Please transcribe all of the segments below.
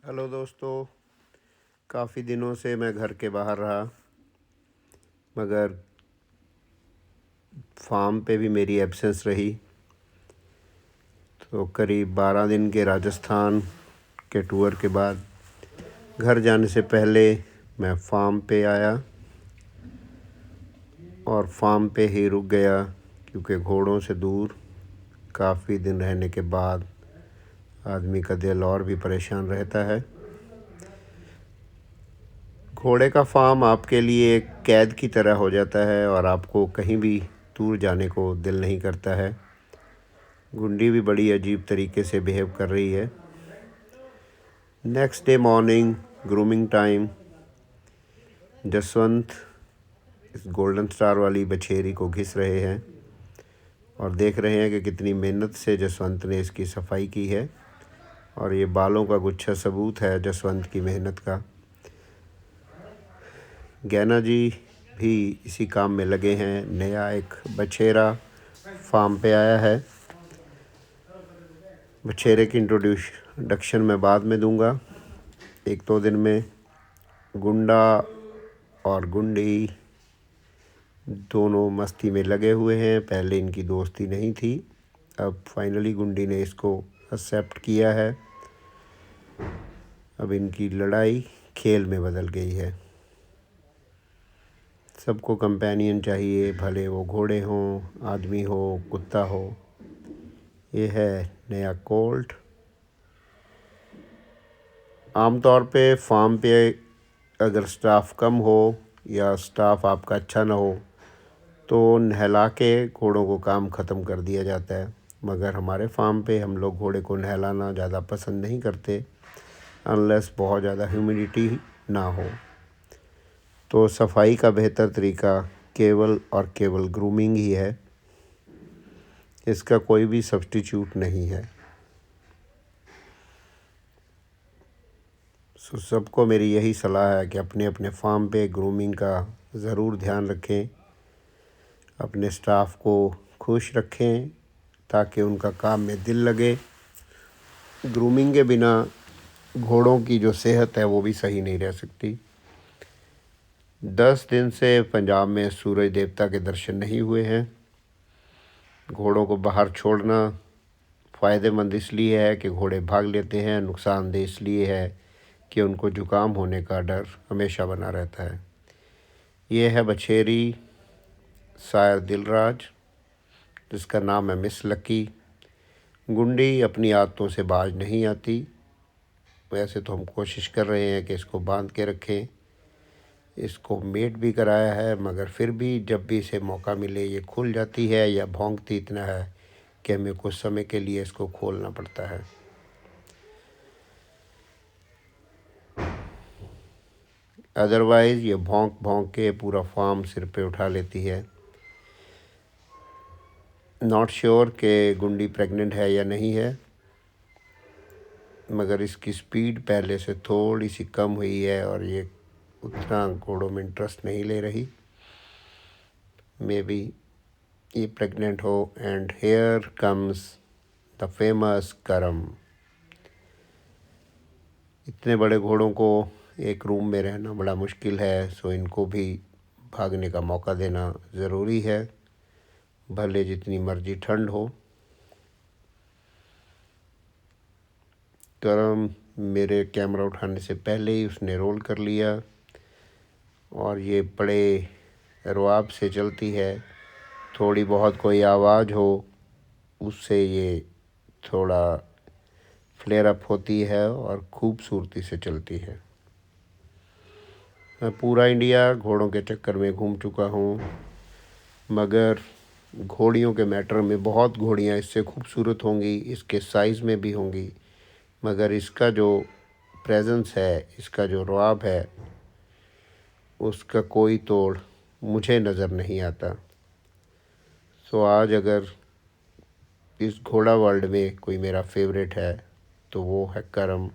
Hello दोस्तों। काफ़ी दिनों से मैं घर के बाहर रहा, मगर फार्म पे भी मेरी एब्सेंस रही। तो करीब 12 दिन के राजस्थान के टूर के बाद घर जाने से पहले मैं फार्म पे आया और फार्म पे ही रुक गया, क्योंकि घोड़ों से दूर काफ़ी दिन रहने के बाद आदमी का दिल और भी परेशान रहता है। घोड़े का फार्म आपके लिए एक कैद की तरह हो जाता है और आपको कहीं भी दूर जाने को दिल नहीं करता है। गुंडी भी बड़ी अजीब तरीके से बिहेव कर रही है। Next day morning, grooming time, Jaswant इस गोल्डन स्टार वाली बछेरी को घिस रहे हैं और देख रहे हैं कि कितनी मेहनत से जसवंत ने इसकी सफाई की है, और ये बालों का गुच्छा सबूत है जसवंत की मेहनत का। गैना जी भी इसी काम में लगे हैं। नया एक बछेरा फार्म पे आया है। बछेरे की इंट्रोडक्शन मैं बाद में दूंगा, 1-2 दिन में। गुंडा और गुंडी दोनों मस्ती में लगे हुए हैं। पहले इनकी दोस्ती नहीं थी, अब फाइनली गुंडी ने इसको एक्सेप्ट किया है। अब इनकी लड़ाई खेल में बदल गई है। सबको कंपेनियन चाहिए, भले वो घोड़े हों, आदमी हो, कुत्ता हो। ये है नया कोल्ट। आमतौर पे फार्म पे अगर स्टाफ कम हो या स्टाफ आपका अच्छा ना हो तो नहला के घोड़ों को काम ख़त्म कर दिया जाता है, मगर हमारे फार्म पे हम लोग घोड़े को नहलाना ज़्यादा पसंद नहीं करते, अनलेस बहुत ज़्यादा ह्यूमिडिटी ना हो। तो सफाई का बेहतर तरीका केवल और केवल ग्रूमिंग ही है। इसका कोई भी सब्स्टिट्यूट नहीं है। सो सबको मेरी यही सलाह है कि अपने अपने फार्म पे ग्रूमिंग का ज़रूर ध्यान रखें, अपने स्टाफ को खुश रखें ताकि उनका काम में दिल लगे। ग्रूमिंग के बिना घोड़ों की जो सेहत है वो भी सही नहीं रह सकती। 10 दिन से पंजाब में सूरज देवता के दर्शन नहीं हुए हैं। घोड़ों को बाहर छोड़ना फ़ायदेमंद इसलिए है कि घोड़े भाग लेते हैं, नुकसानदेह इसलिए है कि उनको जुकाम होने का डर हमेशा बना रहता है। ये है बछेरी सायर दिलराज, जिसका नाम है मिस लकी। गुंडी अपनी आदतों से बाज नहीं आती। वैसे तो हम कोशिश कर रहे हैं कि इसको बांध के रखें, इसको मेट भी कराया है, मगर फिर भी जब भी इसे मौका मिले ये खुल जाती है या भौंकती इतना है कि हमें कुछ समय के लिए इसको खोलना पड़ता है। अदरवाइज़ ये भौंक भौंक के पूरा फार्म सिर पे उठा लेती है। नॉट श्योर कि गुंडी प्रेग्नेंट है या नहीं है, मगर इसकी स्पीड पहले से थोड़ी सी कम हुई है और ये उतना घोड़ों में इंटरेस्ट नहीं ले रही। मे बी ये प्रेग्नेंट हो। And here comes the famous करम। इतने बड़े घोड़ों को एक रूम में रहना बड़ा मुश्किल है, सो इनको भी भागने का मौका देना ज़रूरी है, भले जितनी मर्जी ठंड हो। करम मेरे कैमरा उठाने से पहले ही उसने रोल कर लिया और ये बड़े रुआब से चलती है। थोड़ी बहुत कोई आवाज़ हो उससे ये थोड़ा फ्लेयर अप होती है और खूबसूरती से चलती है। मैं पूरा इंडिया घोड़ों के चक्कर में घूम चुका हूँ, मगर घोड़ियों के मैटर में बहुत घोड़ियाँ इससे खूबसूरत होंगी, इसके साइज़ में भी होंगी, मगर इसका जो प्रेजेंस है, इसका जो रुआब है, उसका कोई तोड़ मुझे नज़र नहीं आता। सो आज अगर इस घोड़ा वर्ल्ड में कोई मेरा फेवरेट है तो वो है करम।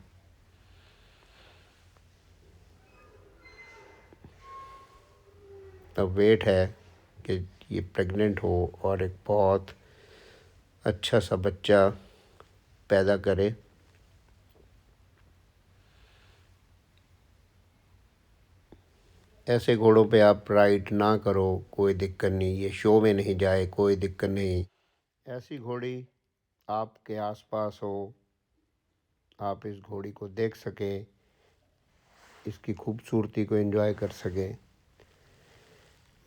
अब वेट है कि ये प्रेग्नेंट हो और एक बहुत अच्छा सा बच्चा पैदा करे। ऐसे घोड़ों पे आप राइड ना करो, कोई दिक्कत नहीं, ये शो में नहीं जाए, कोई दिक्कत नहीं। ऐसी घोड़ी आपके आसपास हो, आप इस घोड़ी को देख सकें, इसकी खूबसूरती को एंजॉय कर सकें।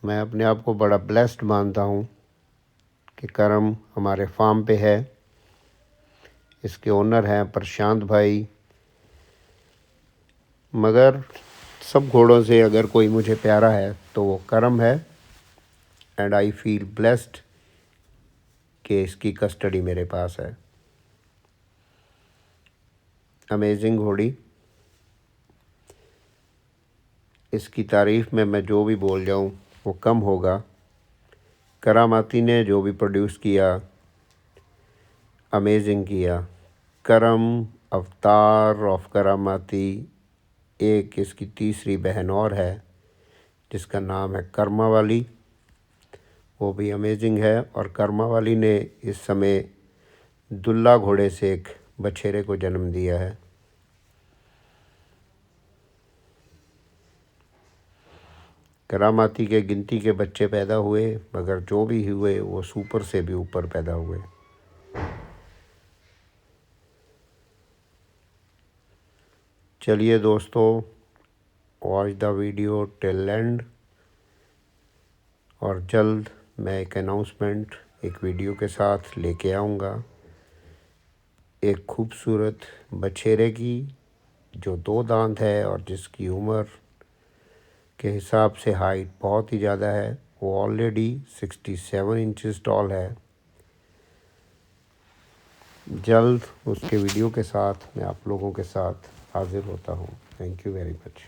मैं अपने आप को बड़ा ब्लेस्ड मानता हूँ कि करम हमारे फार्म पे है। इसके ओनर हैं प्रशांत भाई। मगर सब घोड़ों से अगर कोई मुझे प्यारा है तो वो करम है, एंड आई फील ब्लेस्ड कि इसकी कस्टडी मेरे पास है। अमेजिंग घोड़ी। इसकी तारीफ़ में मैं जो भी बोल जाऊँ वो कम होगा। करामाती ने जो भी प्रोड्यूस किया, अमेजिंग किया। करम अवतार ऑफ करामाती। एक इसकी तीसरी बहन और है जिसका नाम है कर्मा वाली, वो भी अमेजिंग है। और कर्मा वाली ने इस समय दुल्ला घोड़े से एक बछेरे को जन्म दिया है। करामाती के गिनती के बच्चे पैदा हुए, मगर जो भी हुए वो सुपर से भी ऊपर पैदा हुए। चलिए दोस्तों, watch the video till and. और जल्द मैं एक अनाउंसमेंट एक वीडियो के साथ लेके आऊँगा, एक खूबसूरत बछेरे की जो 2 दांत है और जिसकी उम्र के हिसाब से हाइट बहुत ही ज़्यादा है। वो ऑलरेडी 67 इंचेस टॉल है। जल्द उसके वीडियो के साथ मैं आप लोगों के साथ हाज़िर होता हूँ। Thank you very much.